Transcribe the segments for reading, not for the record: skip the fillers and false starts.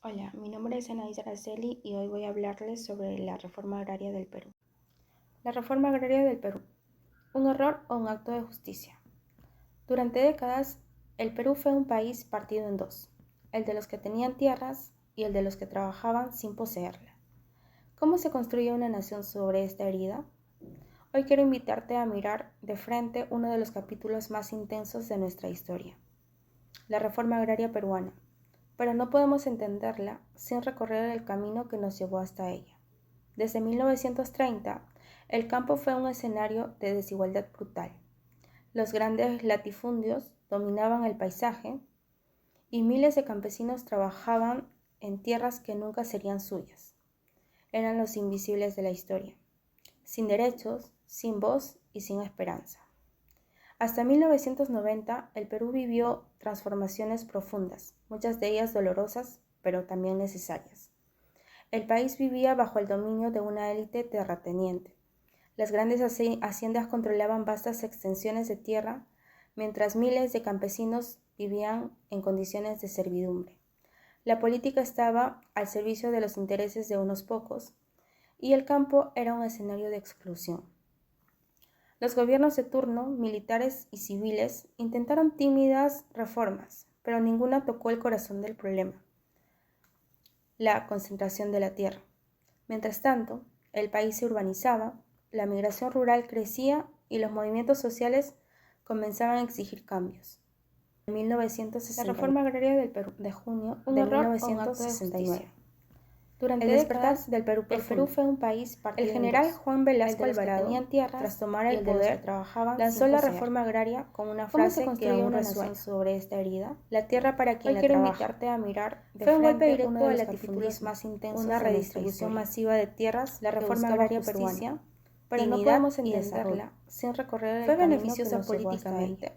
Hola, mi nombre es Anaís Araceli y hoy voy a hablarles sobre la reforma agraria del Perú. La reforma agraria del Perú. ¿Un error o un acto de justicia? Durante décadas, el Perú fue un país partido en dos, el de los que tenían tierras y el de los que trabajaban sin poseerla. ¿Cómo se construye una nación sobre esta herida? Hoy quiero invitarte a mirar de frente uno de los capítulos más intensos de nuestra historia, la reforma agraria peruana. Pero no podemos entenderla sin recorrer el camino que nos llevó hasta ella. Desde 1930, el campo fue un escenario de desigualdad brutal. Los grandes latifundios dominaban el paisaje y miles de campesinos trabajaban en tierras que nunca serían suyas. Eran los invisibles de la historia, sin derechos, sin voz y sin esperanza. Hasta 1990, el Perú vivió transformaciones profundas, muchas de ellas dolorosas, pero también necesarias. El país vivía bajo el dominio de una élite terrateniente. Las grandes haciendas controlaban vastas extensiones de tierra, mientras miles de campesinos vivían en condiciones de servidumbre. La política estaba al servicio de los intereses de unos pocos, y el campo era un escenario de exclusión. Los gobiernos de turno, militares y civiles, intentaron tímidas reformas, pero ninguna tocó el corazón del problema, la concentración de la tierra. Mientras tanto, el país se urbanizaba, la migración rural crecía y los movimientos sociales comenzaban a exigir cambios. En 1969, la reforma agraria del Perú de junio de 1969. Durante el despertar del Perú profundo, el Perú fue un país partido. El general Juan Velasco Alvarado, tras tomar el poder, lanzó la reforma agraria con una frase que aún resuena sobre esta herida. La tierra para quien la trabaja. Hoy quiero invitarte a mirar de frente un golpe directo a la latifundios más intensos, una redistribución masiva de tierras, la reforma agraria peruana, pero no podemos entenderla sin recorrer el camino. Fue beneficiosa políticamente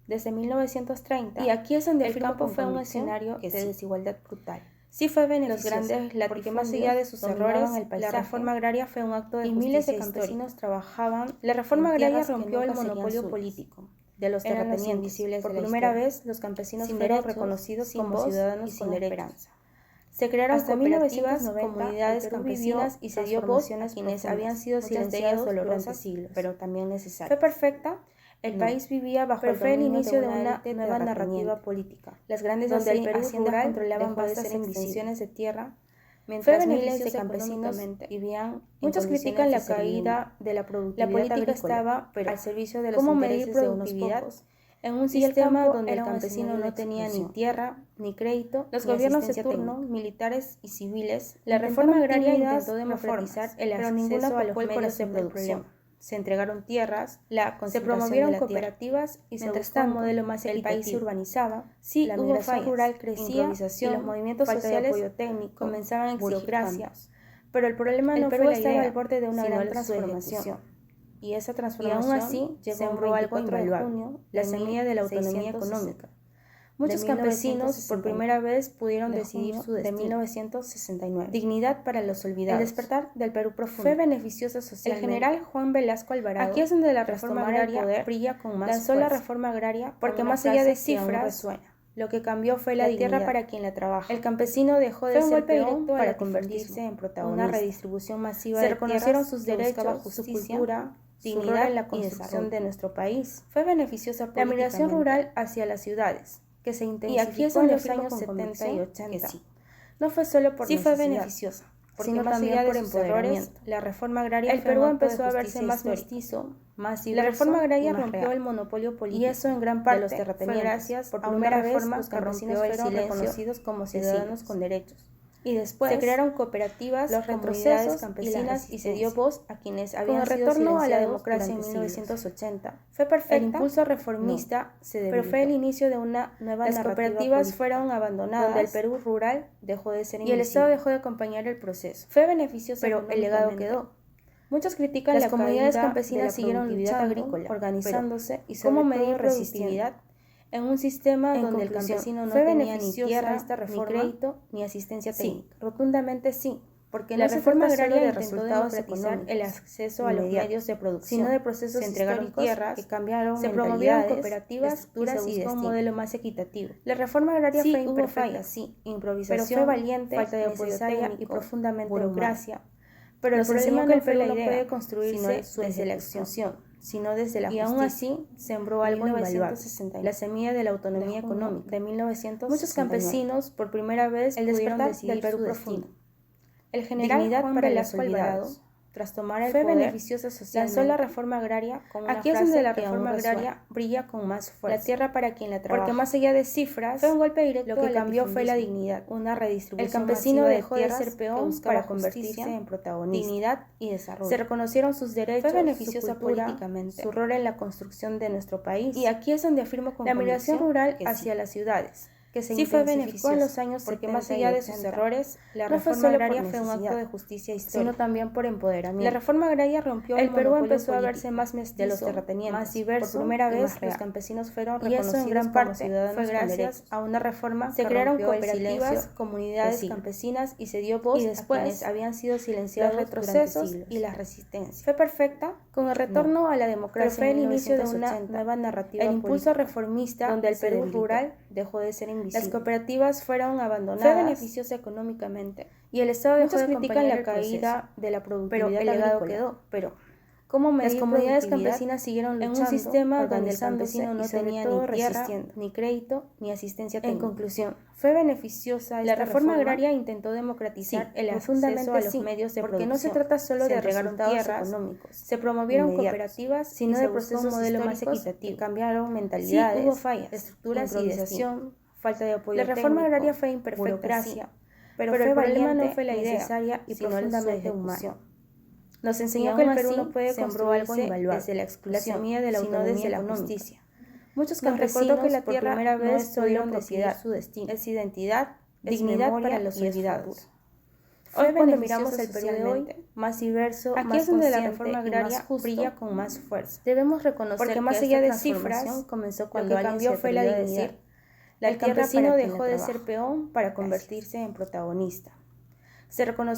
desde 1930, y aquí es donde el campo fue un escenario de desigualdad brutal. Sí fue beneficiosa, porque más allá de sus errores, la reforma agraria fue un acto de justicia y miles de campesinos trabajaban. La reforma agraria rompió el monopolio político de los terratenientes. Por primera vez, los campesinos fueron reconocidos como ciudadanos sin derechos. Se crearon cooperativas, comunidades campesinas y se dio voz a quienes habían sido silenciados durante siglos, pero también necesarios. ¿Fue perfecta? El país vivía bajo el inicio de una nueva narrativa política. Las grandes haciendas controlaban vastas extensiones de tierra, mientras miles de campesinos vivían. Muchos critican la caída de la productividad. La política estaba al servicio de los intereses de unos pocos. En un sistema donde el campesino no tenía ni tierra, ni crédito, los gobiernos de turno, militares y civiles, la reforma agraria intentó democratizar el acceso a los medios de producción. Se entregaron tierras, se promovieron cooperativas y se buscó un modelo más equitativo. El país se urbanizaba, la migración rural crecía y los movimientos sociales comenzaban a exigir cambios. Pero el problema no fue la idea, al borde de una gran transformación. Y esa transformación, aún así, sembró algo invaluable, la semilla de la autonomía económica. Muchos campesinos por primera vez pudieron decidir su destino. De 1969. Dignidad para los olvidados. El despertar del Perú profundo. Fue beneficioso socialmente. El general Juan Velasco Alvarado, aquí es donde la reforma agraria brilla con más fuerza. Lanzó la reforma agraria porque más allá de cifras, lo que cambió fue la tierra para quien la trabaja. El campesino dejó de ser peón para convertirse en protagonista. Una redistribución masiva de tierras. Se reconocieron sus derechos, su cultura, dignidad en la construcción de nuestro país. Fue beneficiosa políticamente. La migración rural hacia las ciudades, que se intensificó en los años 70 y 80. No fue solo por necesidad, fue beneficiosa, sino también por empoderamiento. La reforma agraria el Perú empezó a verse más mestizo, más diverso. La reforma agraria rompió el monopolio político, y eso en gran parte de los terratenientes. Fue gracias a una reforma los campesinos fueron reconocidos como ciudadanos con derechos. Y después se crearon cooperativas, los retrocesos campesinas y se dio voz a quienes habían sido retorno a la democracia en 1980. Fue perfecta. El impulso reformista se debilitó, pero fue el inicio de una nueva narrativa. Las cooperativas fueron abandonadas, donde el Perú rural dejó de ser invisible, y el Estado dejó de acompañar el proceso. Fue beneficioso, pero el legado quedó. Muchos critican las comunidades campesinas siguieron luchando, agrícola, organizándose y sobre cómo medir productividad en un sistema donde el campesino no tenía ni tierra, ni crédito, ni asistencia técnica. Rotundamente sí, porque la reforma agraria de intentó resultados democratizar económicos el acceso a los medios de producción, sino de procesos se entregaron históricos tierras, que cambiaron se promovieron mentalidades, cooperativas y estructuras se y buscó un destinos. modelo más equitativo. La reforma agraria Sí, fue hubo imperfecta, fallas, sí, improvisación, pero fue valiente, falta de apoyo necesaria técnico, y profundamente burocracia. Pero Nos el enseñó problema que el no fue Perú la no idea, puede construirse sino desde la ejecución, exclusión, sino desde la y justicia. aún así sembró algo invaluable, 1969, la semilla de la autonomía de junio económica. de 1969. Muchos campesinos por primera vez El pudieron despertar decidir del Perú su profundo. destino. El general Dignidad Juan para los Velasco Alvarado, olvidados, tras tomar el fue poder, beneficiosa socialmente. lanzó la reforma agraria con una Aquí es frase donde la que aún reforma resuena: agraria brilla con más fuerza. la tierra para quien la trabaja. Porque más allá de cifras, Fue un golpe directo. lo que al cambió fue la latifundismo, dignidad. una redistribución. El campesino masiva dejó de tierras ser peón que buscaba para convertirse justicia, en protagonista. dignidad y desarrollo. Se reconocieron sus derechos, Fue beneficiosa su cultura, políticamente, su rol en la construcción de nuestro país. y aquí es donde afirmo con la migración rural que hacia sí. las ciudades, que se Sí fue intensificó en los beneficiosa, años porque 70 más allá y de sus 80, errores, la no fue reforma solo agraria por fue un acto necesidad, de justicia sino histórica. también por empoderamiento. La reforma agraria rompió El Perú monopolio empezó a político verse más mestizo, de los terratenientes, más diverso, por primera y vez más real. los campesinos fueron Y eso reconocidos en gran como parte ciudadanos fue con gracias derechos. a una reforma Se que crearon rompió el cooperativas, silencio comunidades siglo. campesinas y se dio voz Y a después, quienes habían sido silenciados los retrocesos durante siglos. y las resistencias. ¿Fue perfecta? Con el retorno a la Pero democracia fue el en inicio de una 1980, nueva narrativa el impulso política, reformista donde el se Perú debilitó. rural dejó de ser invisible. Las cooperativas fueron Fue abandonadas beneficiosa económicamente, y el Estado dejó muchos de critican acompañar la el caída proceso. de la Pero productividad el legado agrícola. quedó. Pero ¿Cómo las medir comunidades productividad campesinas siguieron en luchando, un sistema donde el organizándose campesino no y sobre tenía todo ni tierra, resistiendo, ni crédito, ni asistencia En técnica? conclusión, ¿Fue beneficiosa la esta reforma agraria? Intentó democratizar sí, el profundamente acceso a los sí, medios de porque producción. no se trata solo Se de entregaron resultados tierras económicos, se promovieron inmediatos, cooperativas, sino y de se buscó procesos un modelo más históricos equitativo. que cambiaron Sí, mentalidades, hubo fallas, estructuras y improvisación, destinos. falta de apoyo La reforma técnico, agraria fue imperfecta, burocracia, sí, pero el fue problema valiente, no fue la idea, necesaria y sino profundamente su humana. ejecución. Nos Y enseñó aún que el Perú así no puede sembró algo construirse invaluable, desde la exclusión, semilla de la sino autonomía desde la económica. justicia. Muchos Nos campesinos recordó que la por tierra primera no vez es solo pudieron decidir propiedad, su destino, es identidad, es dignidad memoria para los y es olvidados. futuro. Hoy cuando beneficiosa miramos el Perú de hoy, socialmente. más diverso, Aquí más es donde la consciente reforma y agraria más justo, brilla con más fuerza. debemos reconocer Porque más que allá de esta transformación cifras, comenzó lo cuando que alguien cambió se fue la atrevió a dignidad. decir: la El tierra campesino para quien dejó la de trabaja. ser peón para Gracias. convertirse en protagonista. Se reconoció